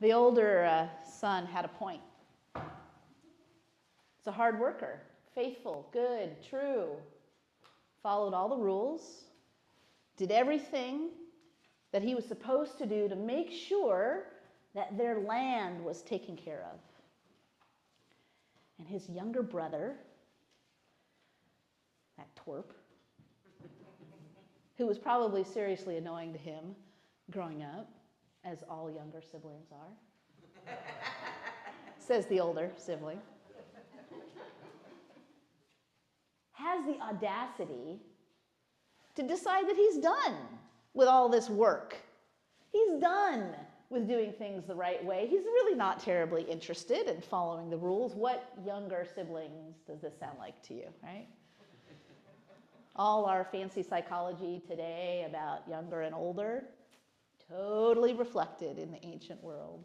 The older son had a point. He's a hard worker, faithful, good, true, followed all the rules, did everything that he was supposed to do to make sure that their land was taken care of. And his younger brother, that twerp, who was probably seriously annoying to him growing up, as all younger siblings are, says the older sibling, has the audacity to decide that he's done with all this work. He's done with doing things the right way. He's really not terribly interested in following the rules. What younger siblings does this sound like to you, right? All our fancy psychology today about younger and older, totally reflected in the ancient world.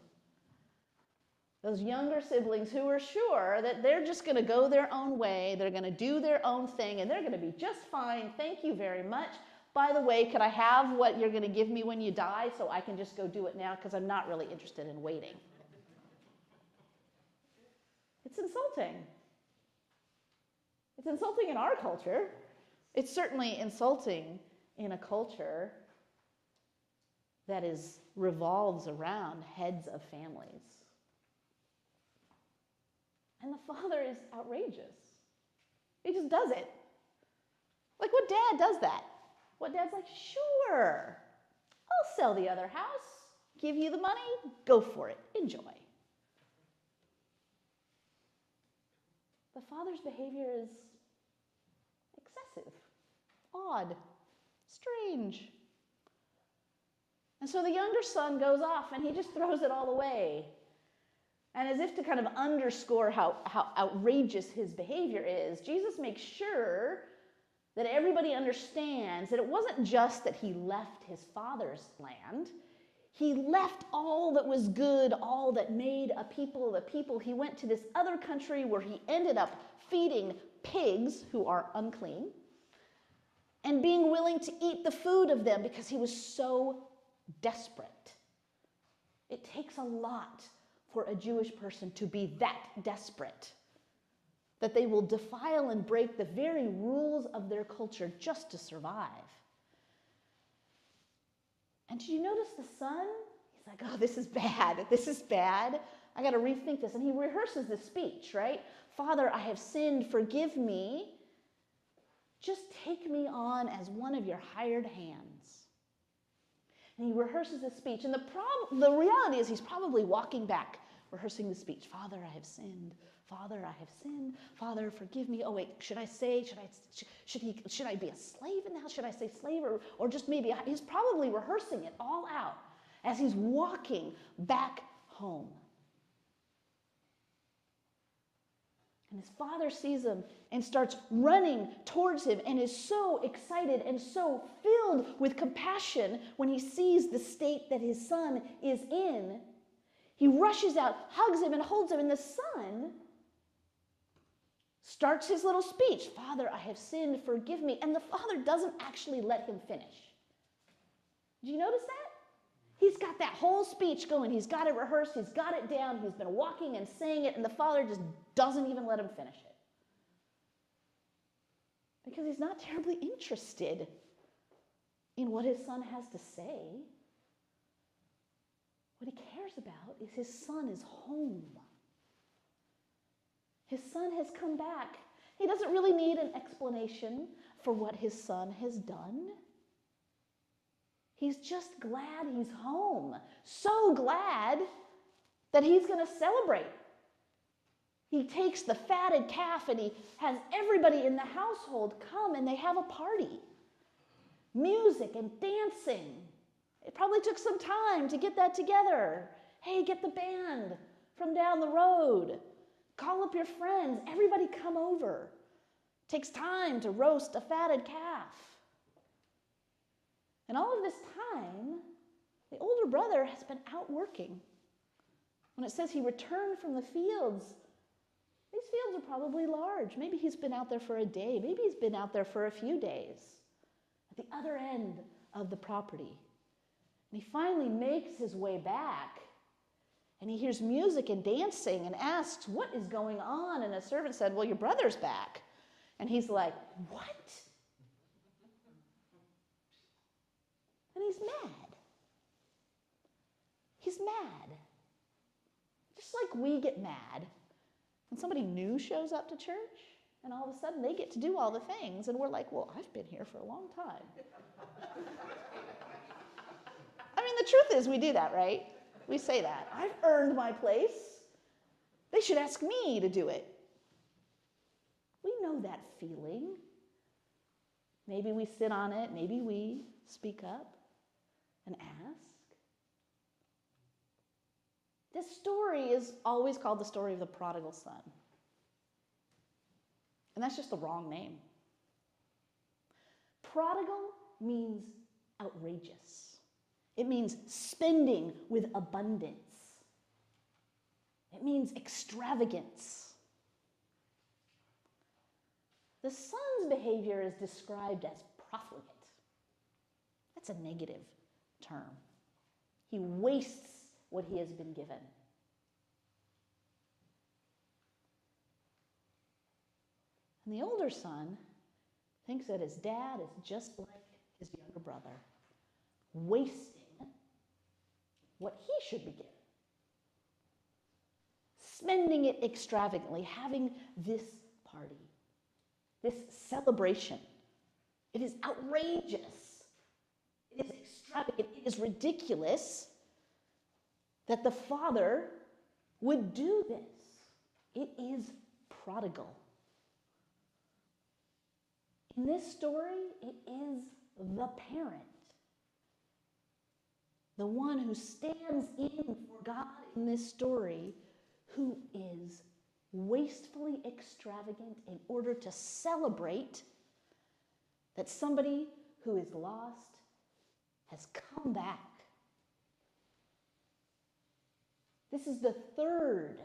Those younger siblings who are sure that they're just going to go their own way, they're going to do their own thing, and they're going to be just fine. Thank you very much. By the way, could I have what you're going to give me when you die so I can just go do it now because I'm not really interested in waiting? It's insulting. It's insulting in our culture. It's certainly insulting in a culture that revolves around heads of families. And the father is outrageous. He just does it. Like, what dad does that? What dad's like, sure, I'll sell the other house, give you the money, go for it, enjoy. The father's behavior is excessive, odd, strange. And so the younger son goes off and he just throws it all away. And as if to kind of underscore how outrageous his behavior is, Jesus makes sure that everybody understands that it wasn't just that he left his father's land. He left all that was good, all that made a people the people. He went to this other country where he ended up feeding pigs who are unclean and being willing to eat the food of them because he was so desperate. It takes a lot for a Jewish person to be that desperate that they will defile and break the very rules of their culture just to survive. And did you notice the son? He's like, oh, this is bad. This is bad. I got to rethink this. And he rehearses the speech, right? Father, I have sinned. Forgive me. Just take me on as one of your hired hands. And he rehearses the speech. And the reality is he's probably walking back, rehearsing the speech. Father, I have sinned. Father, I have sinned. Father, forgive me. Oh, wait, should I be a slave in the house? Should I say slave or just maybe? He's probably rehearsing it all out as he's walking back home. And his father sees him and starts running towards him and is so excited and so filled with compassion when he sees the state that his son is in. He rushes out, hugs him, and holds him, and the son starts his little speech. Father, I have sinned, forgive me. And the father doesn't actually let him finish. Did you notice that? He's got that whole speech going. He's got it rehearsed. He's got it down. He's been walking and saying it, and the father just doesn't even let him finish it. Because he's not terribly interested in what his son has to say. What he cares about is his son is home. His son has come back. He doesn't really need an explanation for what his son has done. He's just glad he's home. So glad that he's going to celebrate. He takes the fatted calf and he has everybody in the household come and they have a party. Music and dancing. It probably took some time to get that together. Hey, get the band from down the road. Call up your friends. Everybody come over. It takes time to roast a fatted calf. And all of this time, the older brother has been out working. When it says he returned from the fields, these fields are probably large. Maybe he's been out there for a day. Maybe he's been out there for a few days at the other end of the property. And he finally makes his way back. And he hears music and dancing and asks, what is going on? And a servant said, well, your brother's back. And he's like, what? And he's mad. He's mad. Just like we get mad when somebody new shows up to church and all of a sudden they get to do all the things and we're like, well, I've been here for a long time. I mean, the truth is we do that, right? We say that. I've earned my place. They should ask me to do it. We know that feeling. Maybe we sit on it. Maybe we speak up and ask. This story is always called the story of the prodigal son. And that's just the wrong name. Prodigal means outrageous. It means spending with abundance. It means extravagance. The son's behavior is described as profligate. That's a negative term. He wastes what he has been given. And the older son thinks that his dad is just like his younger brother, wasting what he should be given. Spending it extravagantly, having this party, this celebration. It is outrageous. It is extravagant. It is ridiculous that the father would do this. It is prodigal. In this story, it is the parent, the one who stands in for God in this story, who is wastefully extravagant in order to celebrate that somebody who is lost has come back. This is the third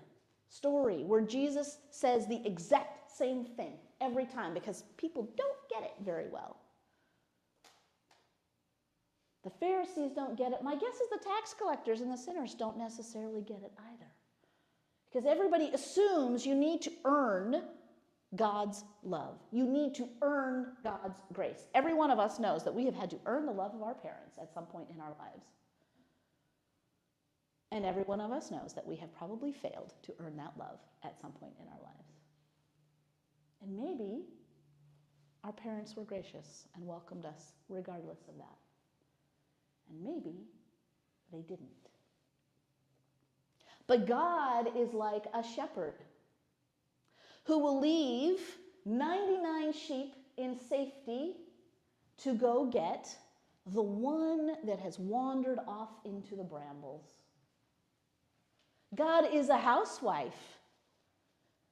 story where Jesus says the exact same thing every time because people don't get it very well. The Pharisees don't get it. My guess is the tax collectors and the sinners don't necessarily get it either. Because everybody assumes you need to earn God's love. You need to earn God's grace. Every one of us knows that we have had to earn the love of our parents at some point in our lives. And every one of us knows that we have probably failed to earn that love at some point in our lives. And maybe our parents were gracious and welcomed us regardless of that. And maybe they didn't. But God is like a shepherd who will leave 99 sheep in safety to go get the one that has wandered off into the brambles. God is a housewife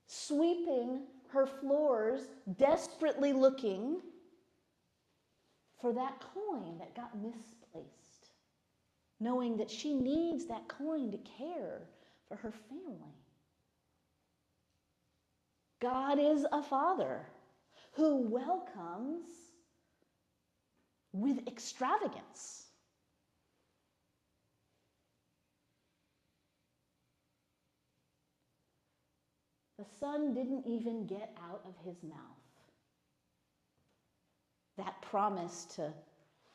sweeping her floors, desperately looking for that coin that got misplaced, knowing that she needs that coin to care for her family. God is a father who welcomes with extravagance. The son didn't even get out of his mouth that promise to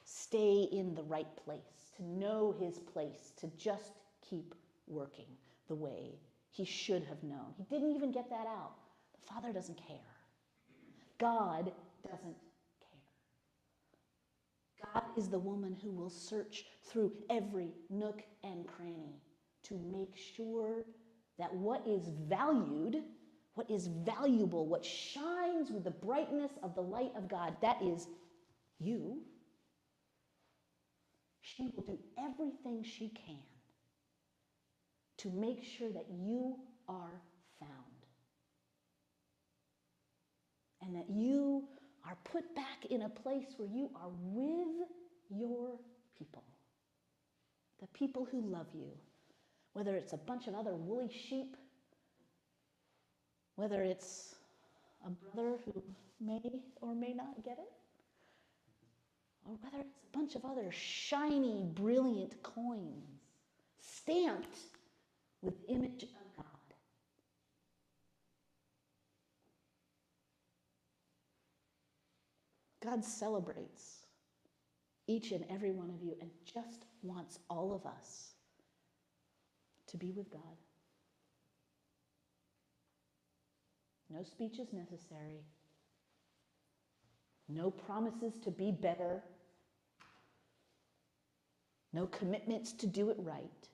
stay in the right place, to know his place, to just keep working the way he should have known. He didn't even get that out. The Father doesn't care. God doesn't care. God is the woman who will search through every nook and cranny to make sure that what is valued, what is valuable, what shines with the brightness of the light of God, that is you. She will do everything she can to make sure that you are found. And that you are put back in a place where you are with your people. The people who love you. Whether it's a bunch of other woolly sheep, whether it's a brother who may or may not get it, or whether it's a bunch of other shiny, brilliant coins stamped with the image of God. God celebrates each and every one of you and just wants all of us to be with God. No speech is necessary. No promises to be better. No commitments to do it right.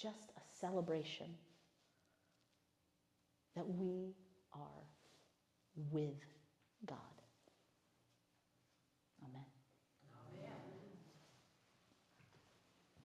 Just a celebration that we are with God.